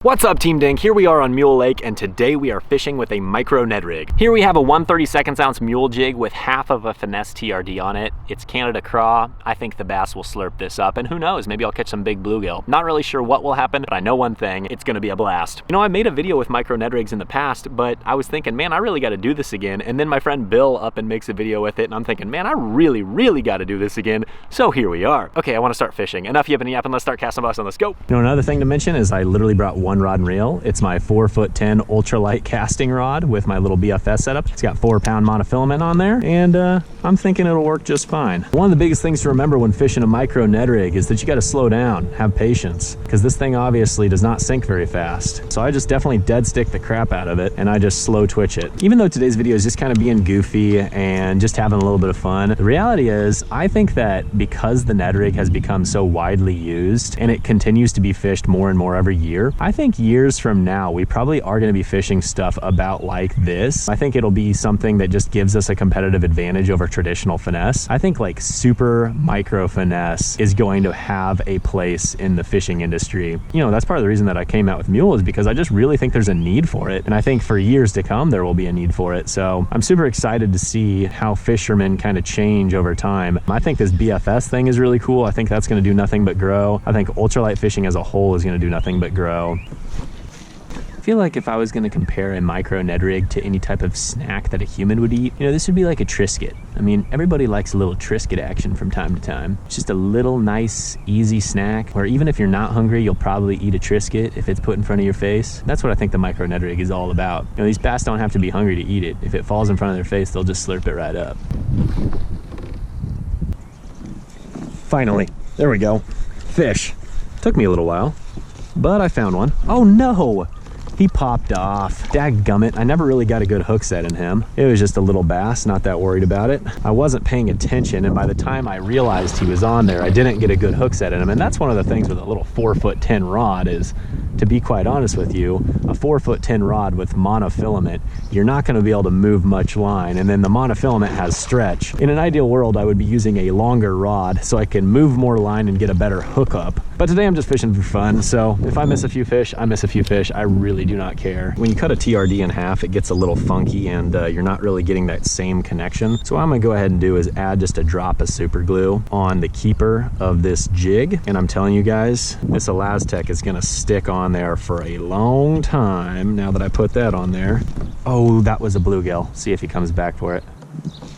What's up, Team Dink? Here we are on Mule Lake, and today we are fishing with a micro Ned Rig. Here we have a 1/32 ounce Mule Jig with half of a Finesse TRD on it. It's Canada craw. I think the bass will slurp this up, and who knows, maybe I'll catch some big bluegill. Not really sure what will happen, but I know one thing, it's gonna be a blast. You know, I made a video with micro Ned Rigs in the past, but I was thinking, man, I really gotta do this again, and then my friend Bill up and makes a video with it, and I'm thinking, man, I really gotta do this again, so here we are. Okay, I wanna start fishing. Enough yipping and yapping, let's start casting busting, let's go. You know, another thing to mention is I literally brought one rod and reel. It's my 4'10" ultralight casting rod with my little BFS setup. It's got 4-pound monofilament on there, and I'm thinking it'll work just fine. One of the biggest things to remember when fishing a micro Ned Rig is that you gotta slow down, have patience, because this thing obviously does not sink very fast. So I just definitely dead stick the crap out of it, and I just slow twitch it. Even though today's video is just kind of being goofy and just having a little bit of fun, the reality is I think that because the Ned Rig has become so widely used and it continues to be fished more and more every year, I think years from now we probably are going to be fishing stuff about like this. I think it'll be something that just gives us a competitive advantage over traditional finesse. I think like super micro finesse is going to have a place in the fishing industry. You know, that's part of the reason that I came out with Mule, is because I just really think there's a need for it, and I think for years to come there will be a need for it. So I'm super excited to see how fishermen kind of change over time. I think this BFS thing is really cool. I think that's going to do nothing but grow. I think ultralight fishing as a whole is going to do nothing but grow. I feel like if I was going to compare a micro Ned Rig to any type of snack that a human would eat, you know, this would be like a Triscuit. I mean, everybody likes a little Triscuit action from time to time. It's just a little nice, easy snack, where even if you're not hungry, you'll probably eat a Triscuit if it's put in front of your face. That's what I think the micro Ned Rig is all about. You know, these bass don't have to be hungry to eat it. If it falls in front of their face, they'll just slurp it right up. Finally, there we go. Fish. Took me a little while, but I found one. Oh no! He popped off. Dadgummit, I never really got a good hook set in him. It was just a little bass, not that worried about it. I wasn't paying attention, and by the time I realized he was on there, I didn't get a good hook set in him. And that's one of the things with a little 4'10" rod is, to be quite honest with you, a 4'10" rod with monofilament, you're not gonna be able to move much line, and then the monofilament has stretch. In an ideal world, I would be using a longer rod so I can move more line and get a better hookup. But today I'm just fishing for fun, so if I miss a few fish, I miss a few fish. I really do not care. When you cut a TRD in half, it gets a little funky, and you're not really getting that same connection. So what I'm gonna go ahead and do is add just a drop of super glue on the keeper of this jig, and I'm telling you guys, this Elastec is gonna stick on there for a long time now that I put that on there. Oh, that was a bluegill. See if he comes back for it.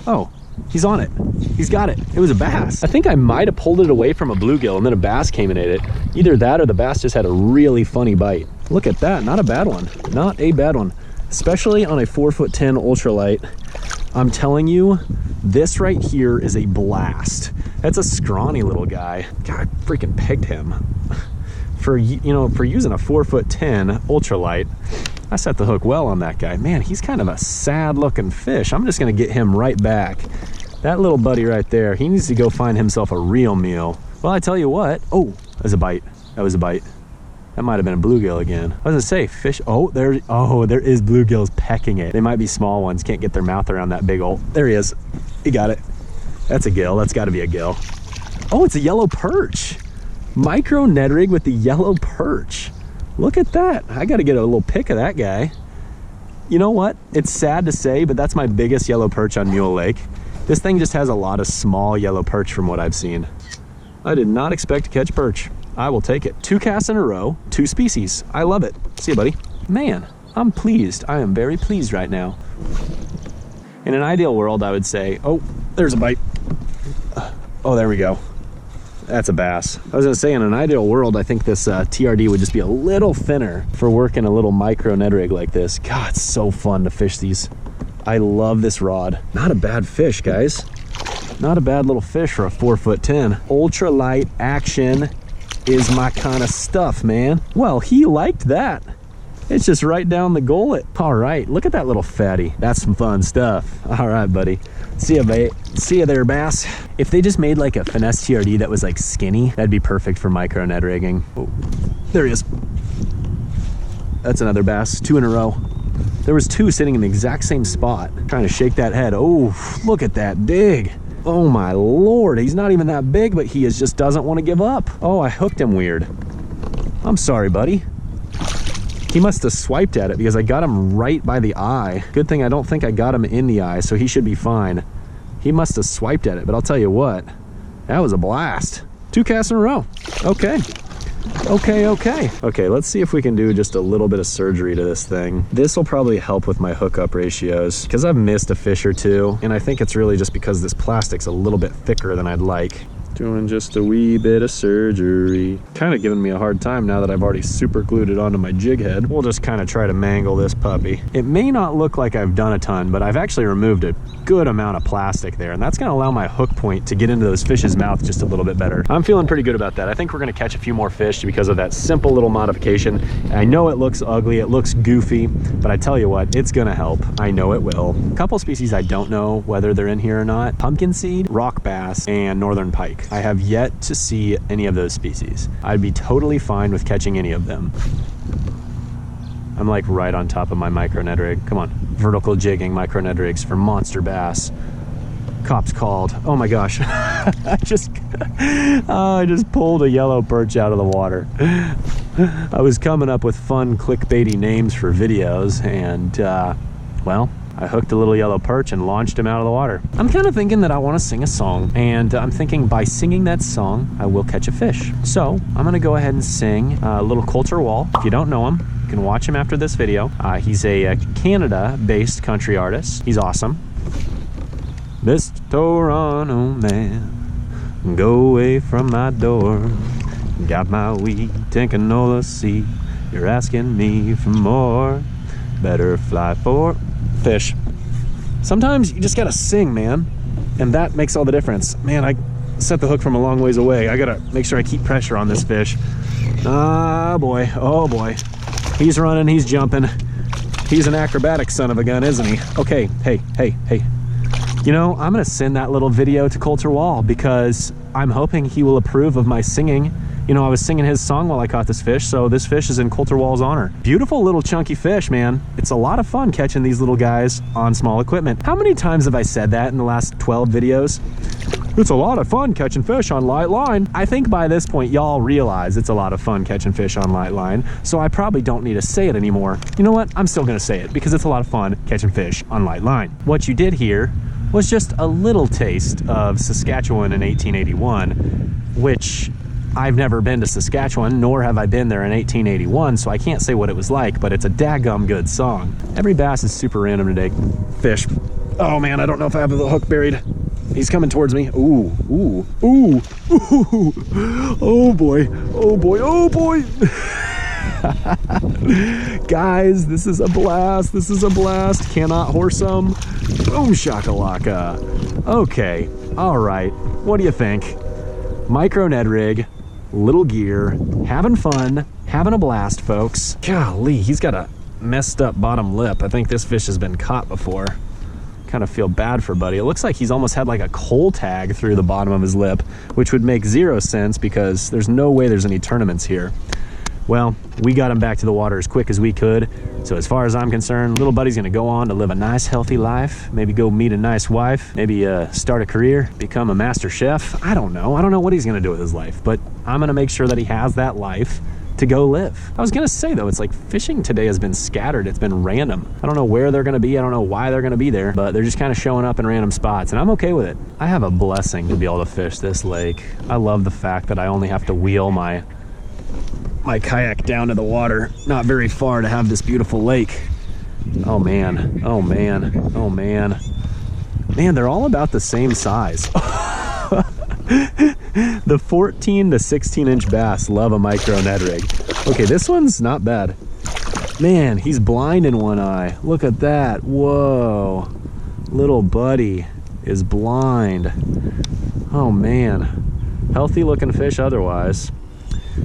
Oh, he's on it. He's got it. It was a bass. I think I might have pulled it away from a bluegill and then a bass came and ate it. Either that or the bass just had a really funny bite. Look at that. Not a bad one. Not a bad one. Especially on a 4'10" ultralight. I'm telling you, this right here is a blast. That's a scrawny little guy. God, I freaking pegged him. For, you know, for using a 4'10" ultralight, I set the hook well on that guy. Man, he's kind of a sad looking fish. I'm just gonna get him right back. That little buddy right there, he needs to go find himself a real meal. Well, I tell you what. Oh, that was a bite. That was a bite. That might have been a bluegill again. I was gonna say fish. Oh, there is bluegills pecking it. They might be small ones, can't get their mouth around that big old. There he is. He got it. That's a gill. That's gotta be a gill. Oh, it's a yellow perch. Micro Ned Rig with the yellow perch. Look at that. I gotta get a little pic of that guy. You know what? It's sad to say, but that's my biggest yellow perch on Mule Lake. This thing just has a lot of small yellow perch from what I've seen. I did not expect to catch perch. I will take it. 2 casts in a row, 2 species. I love it. See you, buddy. Man, I'm pleased. I am very pleased right now. In an ideal world, I would say, oh, there's a bite. Oh, there we go. That's a bass. I was gonna say, in an ideal world, I think this TRD would just be a little thinner for working a little micro Ned Rig like this. God, it's so fun to fish these. I love this rod. Not a bad fish, guys. Not a bad little fish for a 4'10". Ultralight action is my kind of stuff, man. Well, he liked that. It's just right down the gullet. All right, look at that little fatty. That's some fun stuff. All right, buddy. See ya, mate. See ya there, bass. If they just made like a Finesse TRD that was like skinny, that'd be perfect for micro Ned rigging. Oh, there he is. That's another bass, 2 in a row. There was 2 sitting in the exact same spot. Trying to shake that head. Oh, look at that dig. Oh my Lord, he's not even that big, but he just doesn't want to give up. Oh, I hooked him weird. I'm sorry, buddy. He must have swiped at it because I got him right by the eye. Good thing I don't think I got him in the eye, so he should be fine. He must have swiped at it, but I'll tell you what, that was a blast. 2 casts in a row. Okay. Okay, let's see if we can do just a little bit of surgery to this thing. This will probably help with my hookup ratios because I've missed a fish or two, and I think it's really just because this plastic's a little bit thicker than I'd like. Doing just a wee bit of surgery. Kind of giving me a hard time now that I've already super glued it onto my jig head. We'll just kind of try to mangle this puppy. It may not look like I've done a ton, but I've actually removed a good amount of plastic there, and that's gonna allow my hook point to get into those fish's mouth just a little bit better. I'm feeling pretty good about that. I think we're gonna catch a few more fish because of that simple little modification. I know it looks ugly, it looks goofy, but I tell you what, it's gonna help. I know it will. A couple species I don't know whether they're in here or not. Pumpkin seed, rock bass, and northern pike. I have yet to see any of those species. I'd be totally fine with catching any of them. I'm like right on top of my micro Ned Rig. Come on, vertical jigging micro Ned Rigs for monster bass. Cops called. Oh my gosh. I just pulled a yellow perch out of the water. I was coming up with fun clickbaity names for videos, and well, I hooked a little yellow perch and launched him out of the water. I'm kind of thinking that I want to sing a song, and I'm thinking by singing that song, I will catch a fish. So I'm going to go ahead and sing a little Coulter Wall. If you don't know him, you can watch him after this video. He's a Canada-based country artist. He's awesome. Mr. Toronto man, go away from my door. Got my wheat and canola seed. You're asking me for more. Better fly for fish. Sometimes you just gotta sing, man, and that makes all the difference. Man, I set the hook from a long ways away. I gotta make sure I keep pressure on this fish. Ah boy, oh boy. He's running, he's jumping. He's an acrobatic son of a gun, isn't he? Okay, hey. You know, I'm gonna send that little video to Coulter Wall because I'm hoping he will approve of my singing. You know, I was singing his song while I caught this fish, so this fish is in Coulter Wall's honor. Beautiful little chunky fish, man. It's a lot of fun catching these little guys on small equipment. How many times have I said that in the last 12 videos? It's a lot of fun catching fish on light line. I think by this point, y'all realize it's a lot of fun catching fish on light line, so I probably don't need to say it anymore. You know what? I'm still gonna say it because it's a lot of fun catching fish on light line. What you did here was just a little taste of Saskatchewan in 1881, which I've never been to Saskatchewan, nor have I been there in 1881, so I can't say what it was like, but it's a daggum good song. Every bass is super random today. Fish. Oh man, I don't know if I have the hook buried. He's coming towards me. Ooh, ooh, ooh, ooh. Oh boy, oh boy, oh boy. Guys, this is a blast. This is a blast. Cannot horse 'em. Boom shakalaka. Okay, all right. What do you think? Micro Ned Rig, little gear, having fun, having a blast, folks. Golly, he's got a messed up bottom lip. I think this fish has been caught before. Kind of feel bad for buddy. It looks like he's almost had like a coal tag through the bottom of his lip, which would make 0 sense because there's no way there's any tournaments here. Well, we got him back to the water as quick as we could. So as far as I'm concerned, little buddy's gonna go on to live a nice, healthy life. Maybe go meet a nice wife. Maybe start a career, become a master chef. I don't know what he's gonna do with his life, but I'm gonna make sure that he has that life to go live. I was gonna say though, it's like fishing today has been scattered. It's been random. I don't know where they're gonna be. I don't know why they're gonna be there, but they're just kind of showing up in random spots and I'm okay with it. I have a blessing to be able to fish this lake. I love the fact that I only have to wheel my kayak down to the water, not very far, to have this beautiful lake. Oh man, oh man, oh man. Man, they're all about the same size. The 14 to 16 inch bass love a micro Ned Rig. Okay, this one's not bad. Man, he's blind in one eye. Look at that, whoa. Little buddy is blind. Oh man, healthy looking fish otherwise.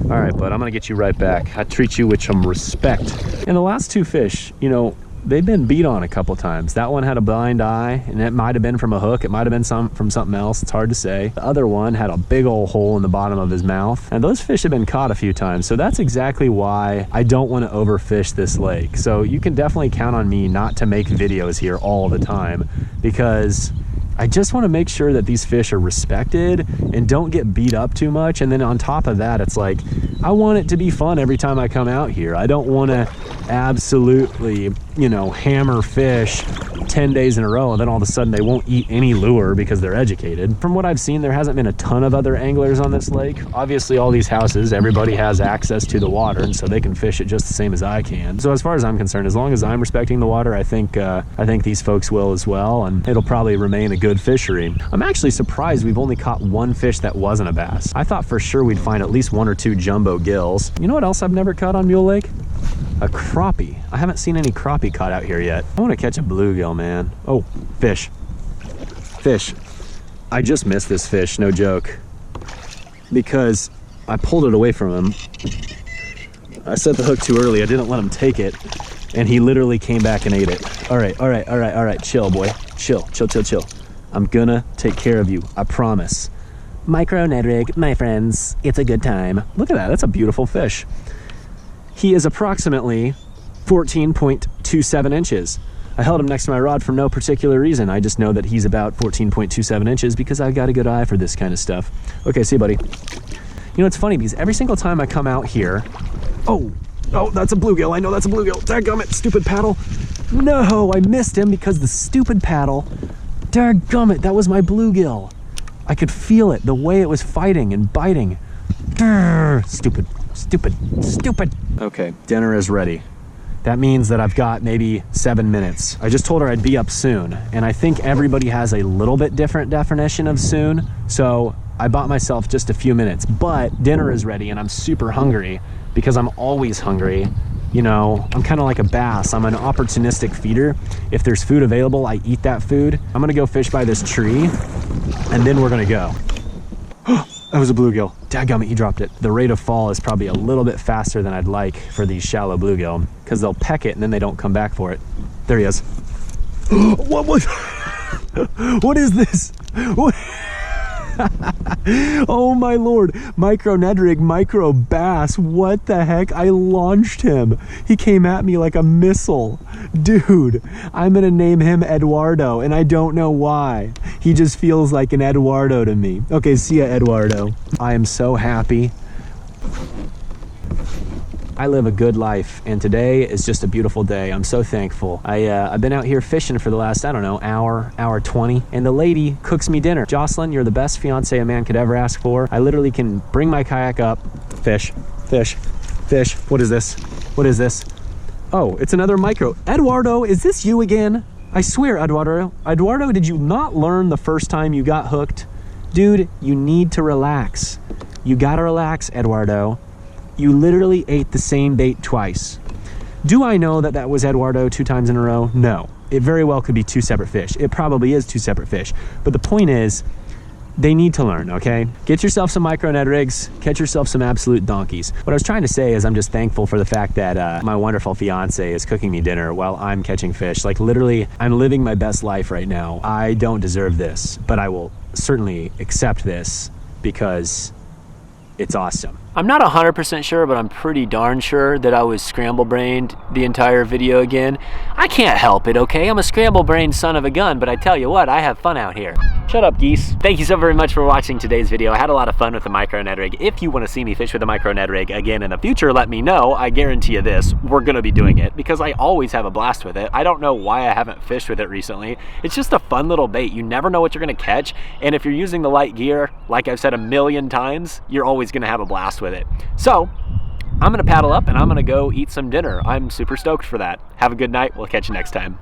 All right, bud, I'm gonna get you right back. I treat you with some respect. And the last 2 fish, you know, they've been beat on a couple times. That one had a blind eye, and it might have been from a hook. It might have been from something else. It's hard to say. The other one had a big old hole in the bottom of his mouth. And those fish have been caught a few times. So that's exactly why I don't want to overfish this lake. So you can definitely count on me not to make videos here all the time, because I just want to make sure that these fish are respected and don't get beat up too much. And then on top of that, it's like, I want it to be fun every time I come out here. I don't want to absolutely, you know, hammer fish 10 days in a row, and then all of a sudden they won't eat any lure because they're educated. From what I've seen, there hasn't been a ton of other anglers on this lake. Obviously, all these houses, everybody has access to the water, and so they can fish it just the same as I can. So as far as I'm concerned, as long as I'm respecting the water, I think these folks will as well, and it'll probably remain a good fishery. I'm actually surprised we've only caught one fish that wasn't a bass. I thought for sure we'd find at least 1 or 2 jumbo gills. You know what else I've never caught on Mule Lake? A crappie. I haven't seen any crappie caught out here yet. I want to catch a bluegill, man. Oh, fish. Fish. I just missed this fish, no joke. Because I pulled it away from him. I set the hook too early. I didn't let him take it. And he literally came back and ate it. All right. Chill, boy. Chill. I'm gonna take care of you. I promise. Micro Ned Rig, my friends. It's a good time. Look at that. That's a beautiful fish. He is approximately 14.27 inches. I held him next to my rod for no particular reason. I just know that he's about 14.27 inches because I've got a good eye for this kind of stuff. Okay, see you, buddy. You know, it's funny because every single time I come out here... Oh, that's a bluegill. I know that's a bluegill. Dadgummit, stupid paddle. No, I missed him because the stupid paddle. Dadgummit, that was my bluegill. I could feel it, the way it was fighting and biting. Stupid. Okay, dinner is ready. That means that I've got maybe 7 minutes. I just told her I'd be up soon, and I think everybody has a little bit different definition of soon, so I bought myself just a few minutes, but dinner is ready and I'm super hungry because I'm always hungry. You know, I'm kind of like a bass. I'm an opportunistic feeder. If there's food available, I eat that food. I'm gonna go fish by this tree and then we're gonna go. That was a bluegill. Dadgummit, he dropped it. The rate of fall is probably a little bit faster than I'd like for these shallow bluegill because they'll peck it and then they don't come back for it. There he is. What is this? What? Oh my lord. Micro Ned Rig, micro bass. What the heck? I launched him. He came at me like a missile. Dude, I'm gonna name him Eduardo, and I don't know why. He just feels like an Eduardo to me. Okay, see ya, Eduardo. I am so happy. I live a good life, and today is just a beautiful day. I'm so thankful. I've been out here fishing for the last, I don't know, hour 20, and the lady cooks me dinner. Jocelyn, you're the best fiance a man could ever ask for. I literally can bring my kayak up, fish. What is this? Oh, it's another micro. Eduardo, is this you again? I swear, Eduardo, did you not learn the first time you got hooked? Dude, you need to relax. You gotta relax, Eduardo. You literally ate the same bait twice. Do I know that that was Eduardo 2 times in a row? No. It very well could be 2 separate fish. It probably is 2 separate fish. But the point is, they need to learn, okay? Get yourself some micro Ned Rigs, catch yourself some absolute donkeys. What I was trying to say is I'm just thankful for the fact that my wonderful fiance is cooking me dinner while I'm catching fish. Like literally, I'm living my best life right now. I don't deserve this, but I will certainly accept this because it's awesome. I'm not 100% sure, but I'm pretty darn sure that I was scramble-brained the entire video again. I can't help it, okay? I'm a scramble-brained son of a gun, but I tell you what, I have fun out here. Shut up, geese. Thank you so very much for watching today's video. I had a lot of fun with the micro Ned Rig. If you want to see me fish with a micro Ned Rig again in the future, let me know. I guarantee you this, we're gonna be doing it because I always have a blast with it. I don't know why I haven't fished with it recently. It's just a fun little bait. You never know what you're gonna catch, and if you're using the light gear, like I've said a million times, you're always gonna have a blast with it. So, I'm gonna paddle up and I'm gonna go eat some dinner. I'm super stoked for that. Have a good night. We'll catch you next time.